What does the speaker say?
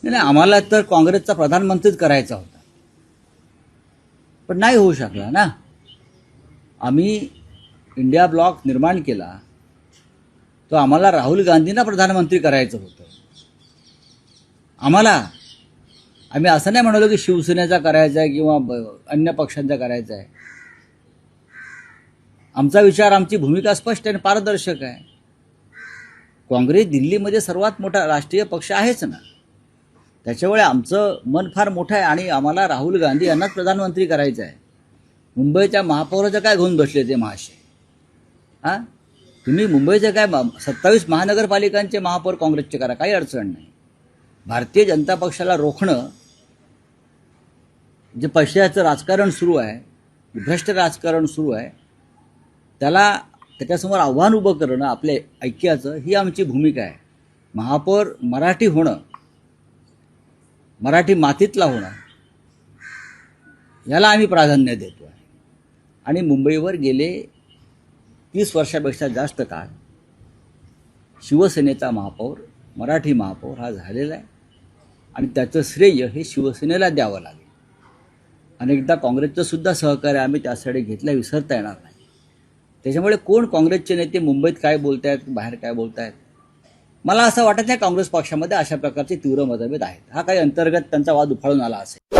नाही नाही, आम्हाला तर काँग्रेसचा प्रधानमंत्रीच करायचा होता, पण नाही होऊ शकला ना. आम्ही इंडिया ब्लॉक निर्माण केला तो आम्हाला राहुल गांधींना प्रधानमंत्री करायचं होतं. आम्ही असं नाही म्हणालो की शिवसेनेचा करायचा आहे किंवा अन्य पक्षांचा करायचा आहे. आमचा विचार, आमची भूमिका स्पष्ट आणि पारदर्शक आहे. काँग्रेस दिल्लीमध्ये सर्वात मोठा राष्ट्रीय पक्ष आहेच ना, त्याच्यामुळे आमचं मन फार मोठं आहे आणि आम्हाला राहुल गांधी यांनाच प्रधानमंत्री करायचं आहे. मुंबईच्या महापौराचं काय घेऊन बसले ते महाशय? हां, तुम्ही मुंबईचे काय 27 महानगरपालिकांचे महापौर काँग्रेसचे करा, काही अडचण नाही. भारतीय जनता पक्षाला रोखणं, जे पैशाचं राजकारण सुरू आहे, भ्रष्ट राजकारण सुरू आहे, त्याच्यासमोर आव्हान उभं करणं आपल्या ऐक्याचं, ही आमची भूमिका आहे. महापौर मराठी होणं, मराठी मातीतला होणं, याला आम्ही प्राधान्य देतो आहे. आणि मुंबईवर गेले 30 वर्षापेक्षा जास्त काळ शिवसेनेचा महापौर, मराठी महापौर हा झालेला आहे आणि त्याचं श्रेय हे शिवसेनेला द्यावं लागेल. अनेकदा काँग्रेसचं सुद्धा सहकार्य आम्ही त्यासाठी घेतलं, विसरता येणार नाही. त्याच्यामुळे कोण काँग्रेसचे नेते मुंबईत काय बोलत आहेत, बाहेर काय बोलत आहेत, मला असं वाटत नाही काँग्रेस पक्षामध्ये अशा प्रकारचे तीव्र मतभेद आहेत. हा काही अंतर्गत त्यांचा वाद उफाळून आला असेल.